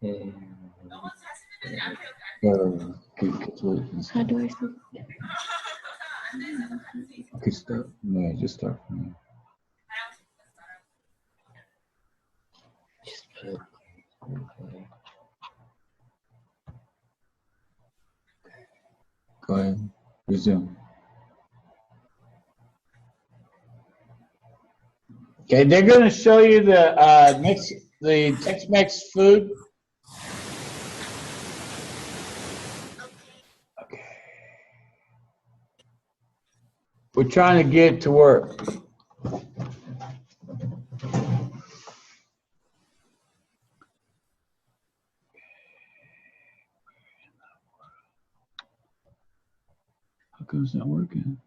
And How do I start? okay, start. No, just start from there. Just put. Go ahead. Resume. Okay, they're going to show you the Tex-Mex food. Okay. We're trying to get it to work. How come it's not working?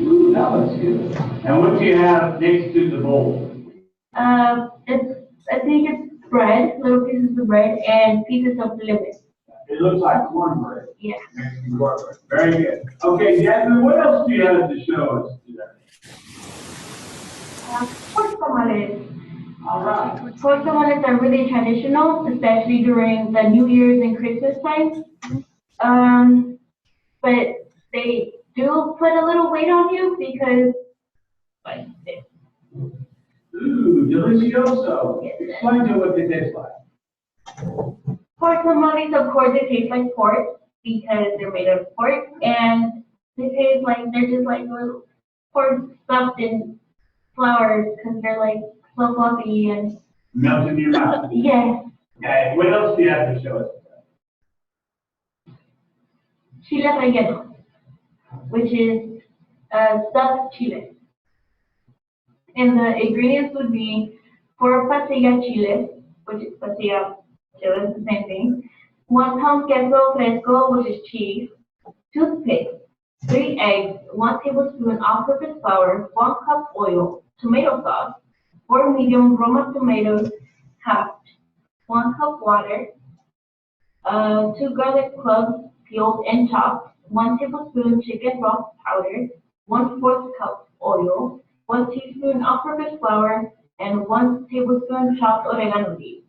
Ooh, that looks good. And what do you have next to the bowl? I think it's bread, little pieces of bread, and pieces of lemon. It looks like cornbread. Yeah. Mexican cornbread. Very good. Okay, Jasmine, what else do you have to show us today? Pork tamales. All right. Pork tamales are really traditional, especially during the New Year's and Christmas time. But they do put a little weight on you because, like this. Ooh, delicioso. Explain to what they taste like. Pork tamales, of course, they taste like pork because they're made of pork, and they taste like they're just like little pork stuffed in flour because they're like so fluffy and. Melt in your mouth. Yes. Okay, what else do you have to show us? Chile relleno, which is stuffed chile. And the ingredients would be 4 pasilla chile, which is pasilla chile, it's the same thing. 1 pound queso fresco, which is cheese. Toothpaste. 3 eggs. 1 tablespoon all-purpose flour. 1 cup oil. Tomato sauce. 4 medium Roma tomatoes, halved. 1 cup water. 2 garlic cloves, peeled and chopped. 1 tablespoon chicken broth powder. 1/4 cup oil. 1 teaspoon all-purpose flour, and 1 tablespoon chopped oregano leaves.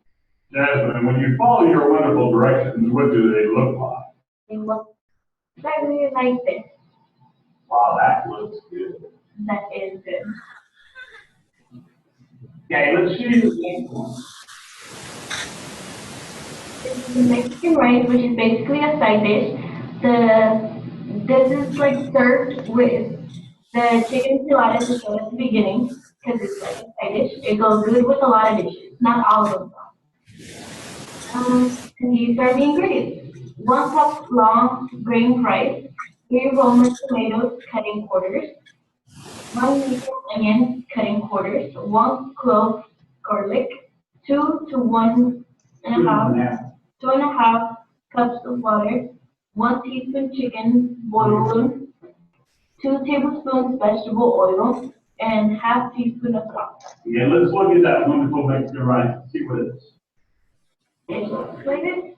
Jasmine, when you follow your wonderful directions, what do they look like? They look exactly like this. Wow, that looks good. That is good. Okay, let's see the next one. This is the Mexican rice, which is basically a side dish. This is like served with the chicken enchiladas we showed at the beginning, because it's like a side dish. It goes good with a lot of dishes, not all of them. And these are the ingredients. 1 cup long grain rice, 3 Roma tomatoes cut in quarters, 1 medium onion cut in quarters, 1 clove garlic, 2 to 1.5 cups of water, 1 teaspoon chicken bouillon, 2 tablespoons vegetable oil, and half teaspoon of salt. Yeah, let's look at that wonderful Mexican rice, see what it is. It looks like this.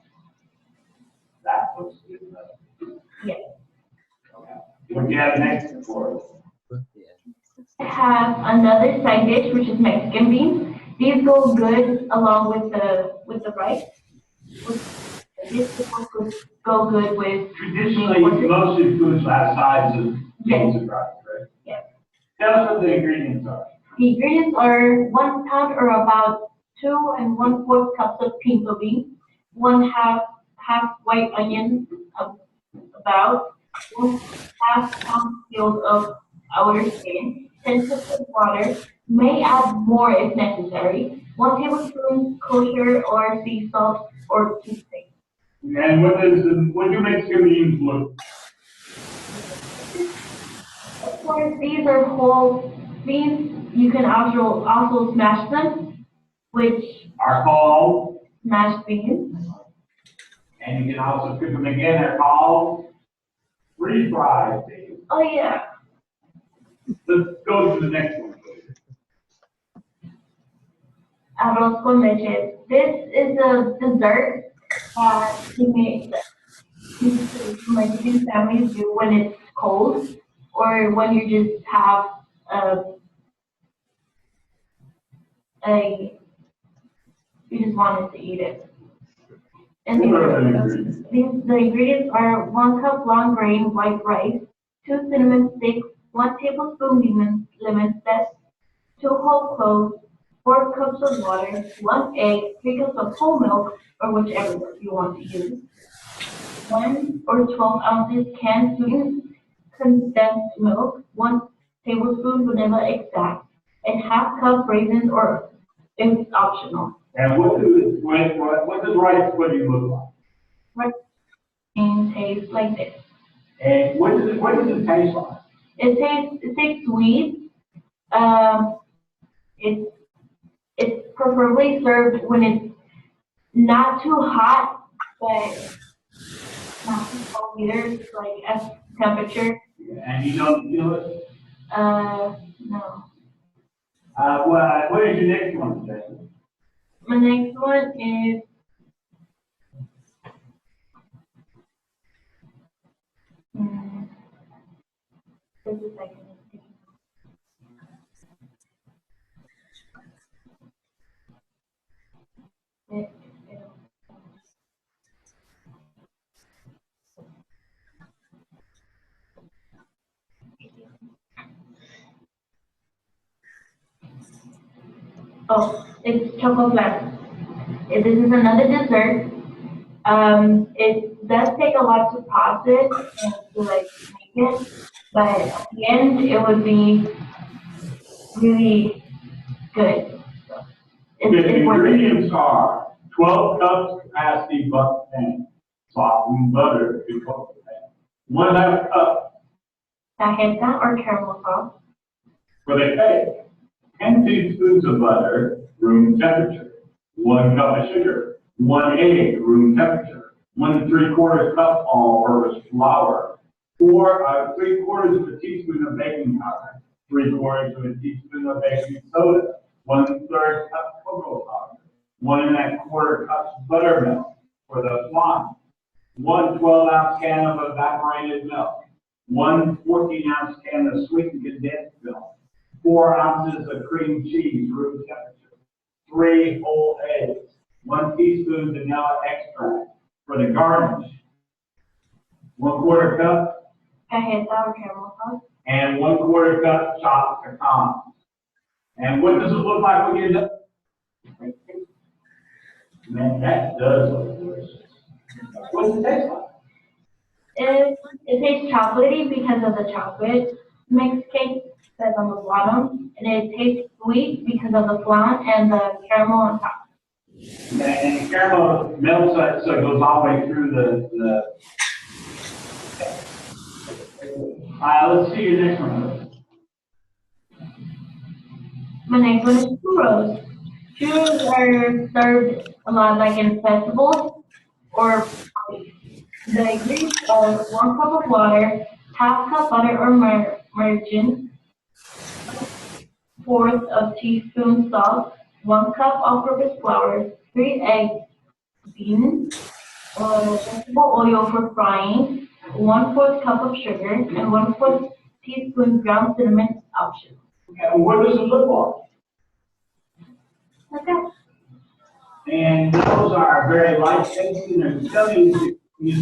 That looks good enough. Yes. What do you have next for us? I have another side dish, which is Mexican beans. These go good along with the rice. This would go good with. Traditionally, most of foods have sides of beans and rice, right? Yes. Tell us what the ingredients are. The ingredients are 1 pound or about 2 1/4 cups of pinto beans, 1/2 white onion, about 1/2 pound peeled of outer skin, 10 cups of water. May add more if necessary. 1 tablespoon kosher or sea salt or toothpaste. And what do Mexican beans look? Of course, these are whole beans. You can also smash them, which Are called, smashed beans. and you can also cook them again, they're called refried beans. Oh yeah. Let's go to the next one, please. Arroz con leche. This is a dessert that we made. like these families do when it's cold or when you just have a you just wanted to eat it. And the ingredients are 1 cup long grain white rice, 2 cinnamon sticks, 1 tablespoon lemon zest, 2 whole cloves, 4 cups of water, 1 egg, 3 cups of whole milk, or whichever you want to use, 1 or 12 ounces canned sweetened condensed milk, 1 tablespoon vanilla extract, and half cup raisins or it's optional. And what does rice pudding look like? And taste like this. And what does it taste like? It tastes sweet. It's preferably served when it's not too hot, but not too cold either. It's like at temperature. And you don't feel it? No. What is your next one, Jason? My next one is just a second. Oh, it's chocolate flan. This is another dessert. It does take a lot to process and to like make it, but at the end it would be really good. So The ingredients are 12 cups capacity butter pan, softened butter to cook the pan. 1/2 cup cajeta or caramel sauce, for the cake. 10 teaspoons of butter, room temperature. 1 cup of sugar. 1 egg, room temperature. 1 3/4 cup all-purpose flour. 3/4 of a teaspoon of baking powder. 3/4 of a teaspoon of baking soda. 1/3 cup cocoa powder. 1 1/4 cups buttermilk for the flan. 1 12-ounce can of evaporated milk. 1 14-ounce can of sweetened condensed milk. 4 ounces of cream cheese, room temperature. 3 whole eggs. 1 teaspoon vanilla extract for the garnish. 1/4 cup cajeta or caramel sauce. and 1/4 cup chopped pecans. And what does it look like when you're done? Man, that does look delicious. What does it taste like? It tastes chocolatey because of the chocolate mix cake that's on the bottom, and it tastes sweet because of the flan and the caramel on top. And the caramel melts so it goes all the way through the. Let's see your next one. My next one is churros. Churros are served a lot like in festivals or parties. The ingredients are 1 cup of water, half cup butter or margarine, 1/4 of teaspoon salt, 1 cup all-purpose flour, 3 eggs, beans, vegetable oil for frying, 1/4 cup of sugar, and 1/4 teaspoon ground cinnamon optional. And what does it look like? Okay. And those are very light tasting and telling you.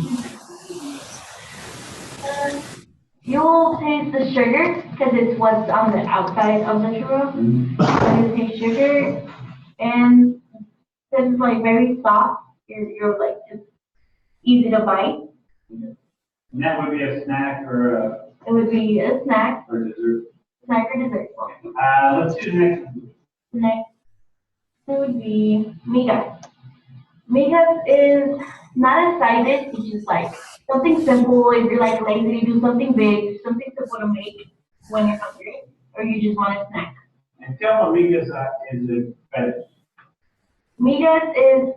You'll taste the sugar because it's what's on the outside of the churro. So you taste sugar, and since it's like very soft, you're like it's easy to bite. And that would be a snack or It would be a snack, dessert. snack or dessert. Let's do the next one. Next, it would be migas. Migas is not a side dish, it's just like something simple. If you're like lazy to do something big, something simple to make when you're hungry, or you just want a snack. And tell me, migas is a fetish. Migas is,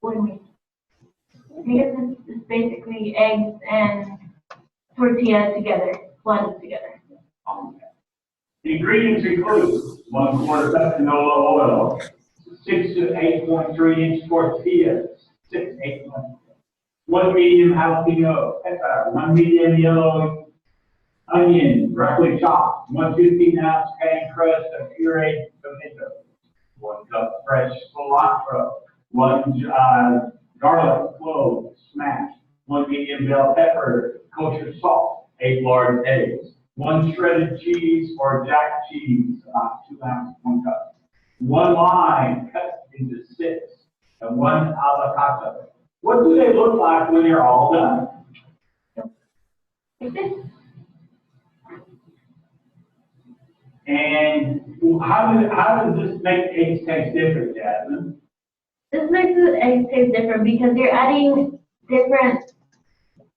what do you mean? Migas is basically eggs and tortilla together, blended together. The ingredients include 1/4 cup canola oil, 6 to 8.3 inch tortillas, 6 8 1 medium jalapeno pepper, 1 medium yellow onion, broccoli chopped, 1 15-ounce pan crust of pureed tomato, 1 cup fresh cilantro, 1 garlic clove smashed, 1 medium bell pepper, kosher salt, 8 large eggs, 1 shredded cheese or jack cheese, about 2 ounces, 1 cup, 1 lime cut into 6, and 1 avocado. What do they look like when they're all done? Like this. And how does this make eggs taste different, Jasmine? This makes the eggs taste different because you're adding different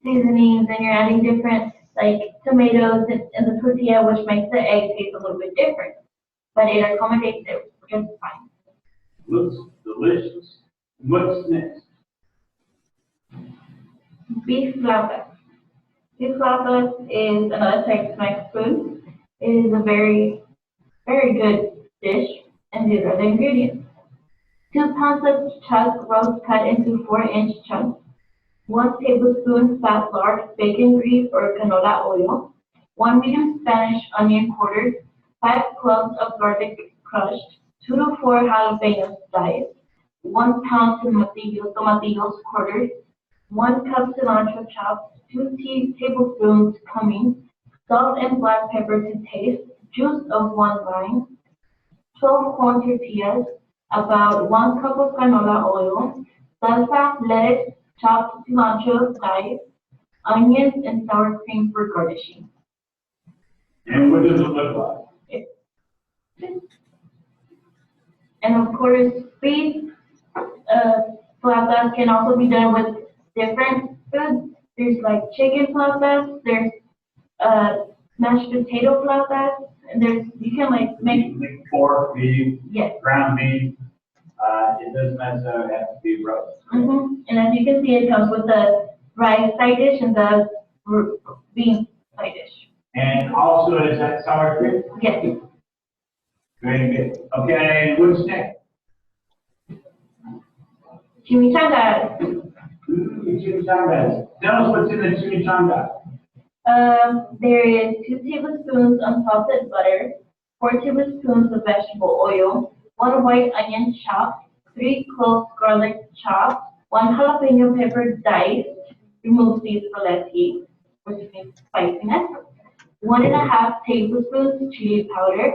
seasonings and you're adding different like tomatoes in the tortilla, which makes the egg taste a little bit different. But it accommodates it just fine. Looks delicious. What's next? Beef flautas. Beef flautas is another Tex-Mex food. It is a very, very good dish, and these are the ingredients. 2 pounds of chuck roast cut into 4-inch chunks. 1 tablespoon fat lard bacon grease or canola oil. 1 medium Spanish onion quartered. 5 cloves of garlic crushed. 2 to 4 jalapenos diced. 1 pound tomatillos quartered. 1 cup cilantro chopped. 2 tablespoons cumin. Salt and black pepper to taste. Juice of 1 lime. 12 corn tortillas. About 1 cup of canola oil. Salsa, lettuce, chopped cilantro diced. Onions and sour cream for garnishing. And what does it look like? And of course, beef flautas can also be done with different foods. There's like chicken flautas, there's mashed potato flautas, and you can like make Pork, beef, yes. ground beef. It doesn't necessarily have to be roast. And as you can see, it comes with the rice side dish and the bean side dish. And also, is that sour cream? Yes. Very good. Okay, what's next? Chimichangas. Chimichangas. Tell us what's in the chimichanga. There is 2 tablespoons unsalted butter, 4 tablespoons of vegetable oil, 1 white onion chopped, 3 cloves garlic chopped, 1 jalapeno pepper diced, remove seeds for less heat, which means spiciness, 1.5 tablespoons chili powder,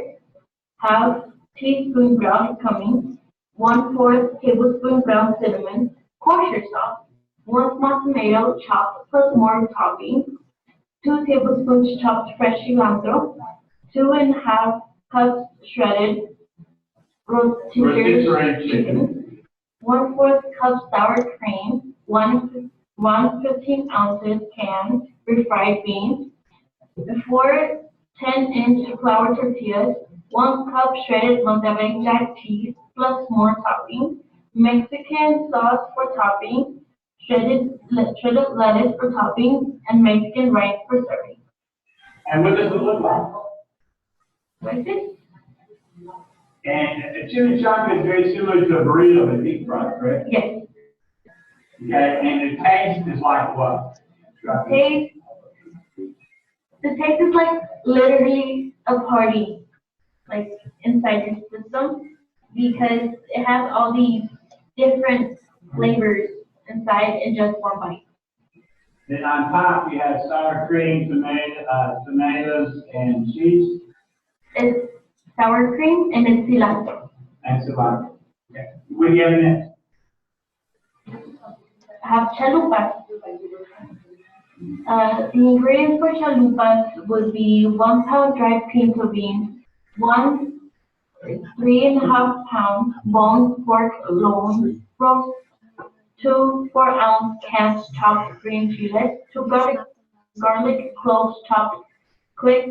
half teaspoon ground cumin, 1/4 tablespoon ground cinnamon, kosher salt, 1 small tomato chopped plus more toppings, 2 tablespoons chopped fresh cilantro, 2.5 cups shredded rotisserie chicken, 1/4 cup sour cream, 1 15 ounces canned refried beans, 4 10-inch flour tortillas, 1 cup shredded Monterey Jack cheese plus more toppings, Mexican sauce for topping, shredded lettuce for topping, and Mexican rice for serving. And what does it look like? Like this. And a chimichanga is very similar to a burrito in deep fry, correct? Yes. Okay, and the taste is like what? The taste is like literally a party, like inside your system, because it has all these different flavors inside in just one bite. Then on top, you have sour cream, tomatoes, and cheese. It's sour cream and it's cilantro. And cilantro. Okay. What do you have next? Have chalupas. The ingredients for chalupas would be 1 pound dried pinto beans, 3.5 pounds boned pork loin roast, 2 4-ounce cans chopped green chilies, 2 garlic cloves chopped quick,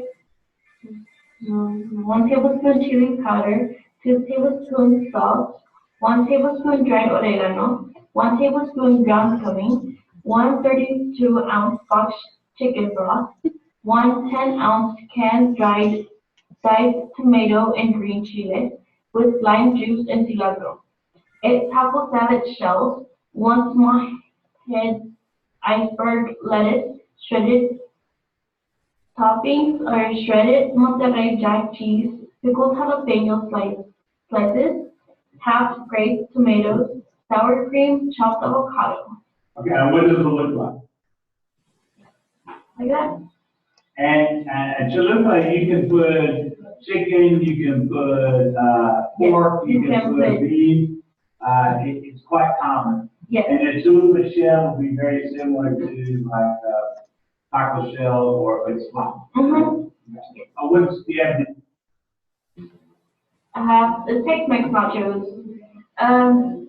1 tablespoon chili powder, 2 tablespoons salt, 1 tablespoon dried oregano, 1 tablespoon ground cumin, 1 32-ounce boxed chicken broth, 1 10-ounce canned dried diced tomato and green chili with lime juice and cilantro, 8 taco salad shells, 1 small head iceberg lettuce, shredded toppings are shredded Monterey Jack cheese, pickled jalapeno slices, half grape tomatoes, sour cream, chopped avocado. Okay, and what does it look like? Like that. And it should look like you can put chicken, you can put pork, Yes, you you can can put put- beef. It's quite common. Yes. And the chalupa shell will be very similar to like taco shell or it's small. Mhm. What's the other? I have the Tex-Mex nachos.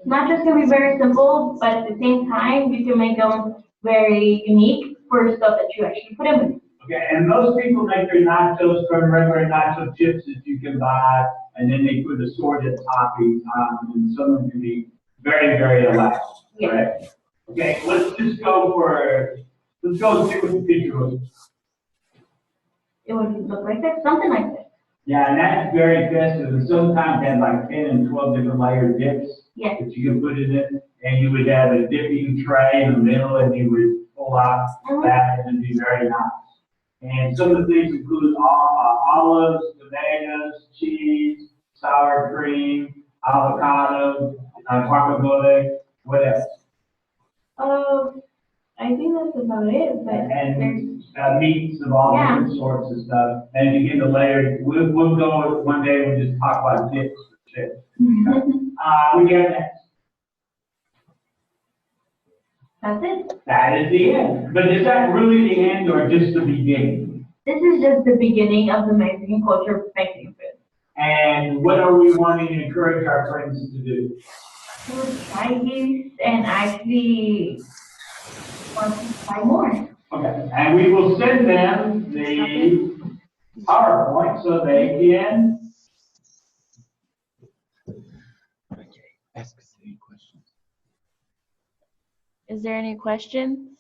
Nachos can be very simple, but at the same time, you can make them very unique for stuff that you actually put in with. Okay, and most people make their nachos from regular nacho chips that you can buy, and then they put assorted toppings on them, and some of them can be very, very elaborate, right? Okay, let's go see what the picture looks. It would look like that, something like that. Yeah, and that's very festive, and sometimes they have like 10 and 12 different layer dips Yes. that you can put it in, and you would have a dipping tray in the middle, and you would pull out that, and it'd be very nice. And some of the things include olives, tomatoes, cheese, sour cream, avocado, guacamole, what else? I think that's about it, but And meats of all Yeah. different sorts of stuff. And you get the layer, we'll go one day, we'll just talk about dips for chips. there's, We get next. that's it. That is the end. But is that really the end or just the beginning? This is just the beginning of the Mexican culture of Mexican food. And what are we wanting to encourage our friends to do? To try these and actually want to try more. Okay, and we will send them the PowerPoint so they can. Ask us any questions. Is there any questions?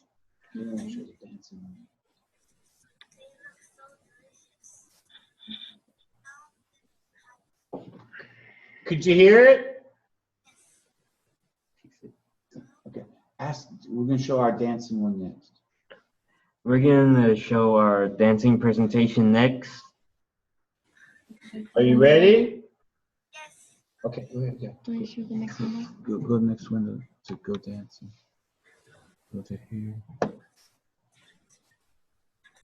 Could you hear it? Okay. We're gonna show our dancing one next. We're going to show our dancing presentation next. Are you ready? Yes. Okay, go ahead, yeah. Do we show the next one? Go to the next window to go dancing. Go to here.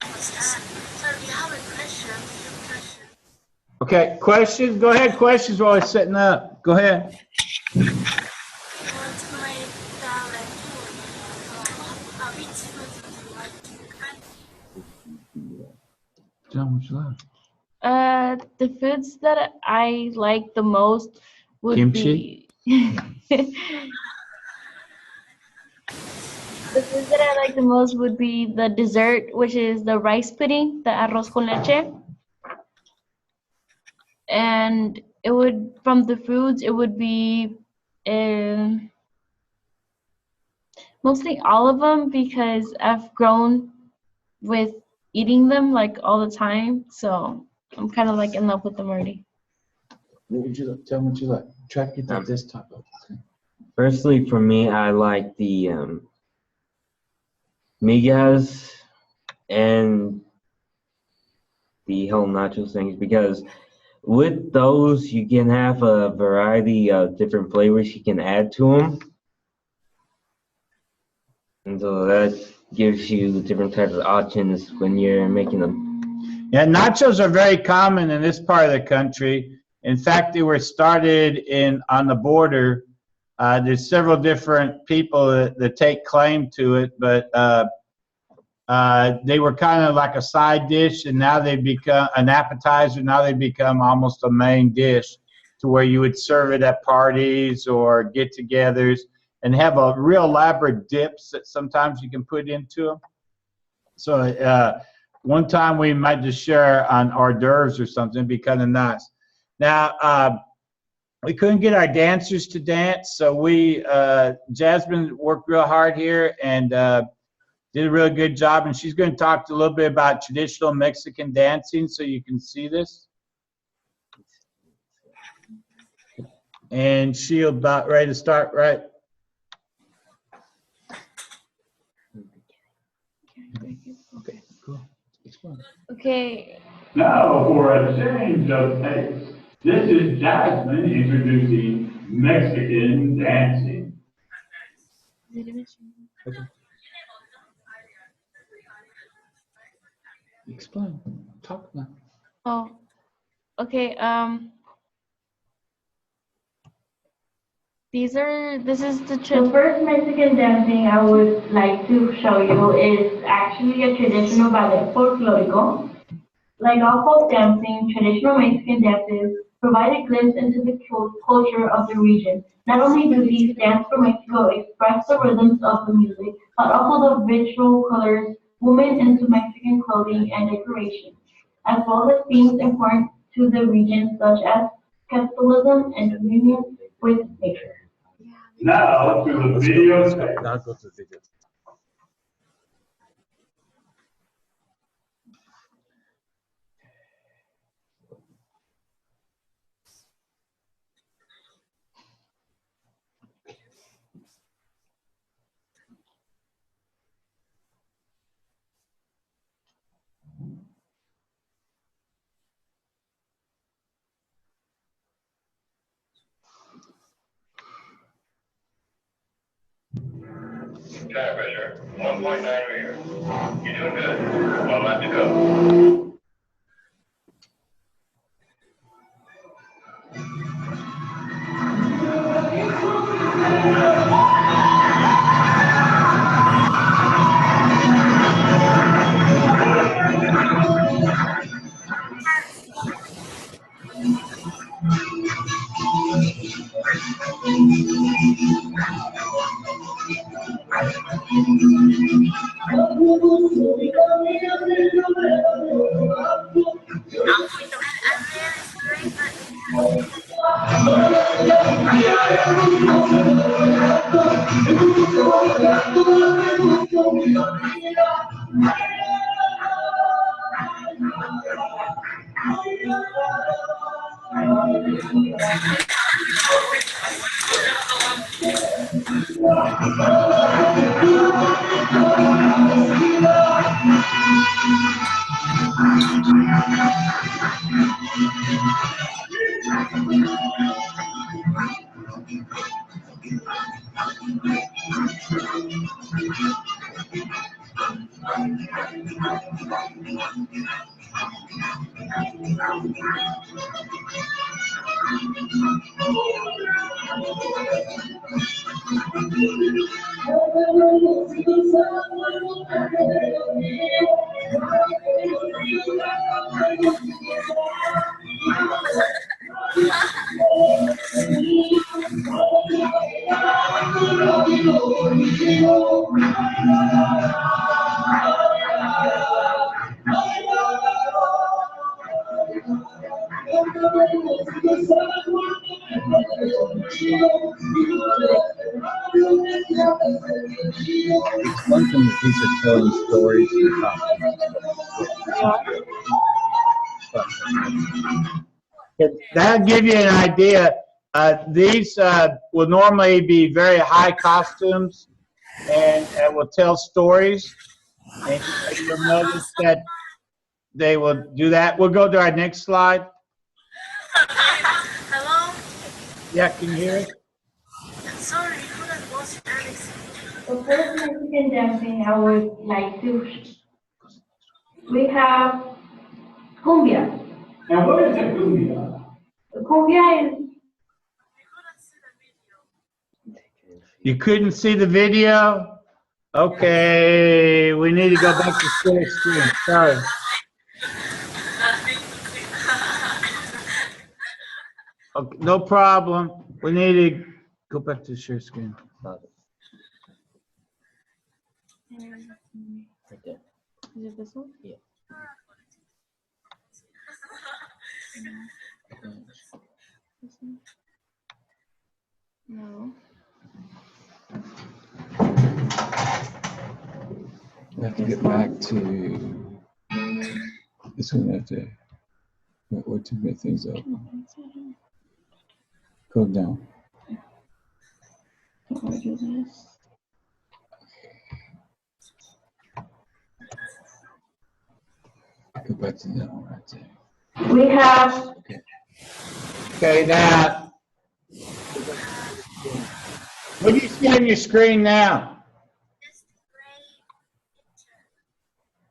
So do you have a question? Okay, questions? Go ahead, questions while it's setting up. Go ahead. What's my talent? Which food do you like to eat? John, what you like? The foods that I like the most would Kimchi? be the foods that I like the most would be the dessert, which is the rice pudding, the arroz con leche. And it would, from the foods, it would be mostly all of them because I've grown with eating them like all the time. So I'm kind of like in love with them already. What would you like? Tell me what you like. Try to get this top up. Okay. Firstly, for me, I like the migas and the whole nacho things because with those, you can have a variety of different flavors you can add to them. And so that gives you different types of options when you're making them. Yeah, nachos are very common in this part of the country. In fact, they were started on the border. There's several different people that take claim to it, but they were kind of like a side dish, and now they've become an appetizer. Now they've become almost a main dish to where you would serve it at parties or get-togethers and have a real elaborate dips that sometimes you can put into them. So one time we might just share on hors d'oeuvres or something. It'd be kind of nice. Now, we couldn't get our dancers to dance, so Jasmine worked real hard here and did a really good job, and she's going to talk a little bit about traditional Mexican dancing so you can see this. And she'll about ready to start, right? Okay, cool. Explain. Okay. Now for a change of pace. This is Jasmine introducing Mexican dancing. Okay. Explain. Talk about. Oh, okay. This is the The first Mexican dancing I would like to show you is actually a traditional ballet folklorico. Like all folk dancing, traditional Mexican dances provide a glimpse into the culture of the region. Not only do these dance from Mexico express the rhythms of the music, but also the ritual colors woven into Mexican clothing and decoration, as well as themes important to the region such as capitalism and communion with nature. Now to the video tape. Now go to the video. Tire pressure, 1.9 reader. You're doing good. One left to go. Explain to me, these are telling stories and costumes. That'll give you an idea. These will normally be very high costumes and will tell stories. And you'll notice that they will do that. We'll go to our next slide. Hello? Yeah, can you hear us? Sorry, couldn't watch Alex. The first Mexican dancing I would like to, we have cumbia. And what is a cumbia? Cumbia is You couldn't see the video? Okay, we need to go back to share screen. Sorry. Okay, no problem. We need to go back to share screen. Right there. Is it this one? Yeah. This one? No. We have to get back to this one. Have to or to make things up. Go down. Can't really do this. back to that one right there. We have, Okay, now, what do you see on your screen now? Just gray picture.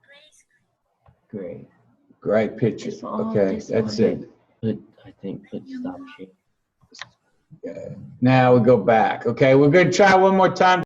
Gray screen. Great picture. This all, Okay, this that's all. it. I think put stop share. Now we go back. Okay, we're going to try one more time.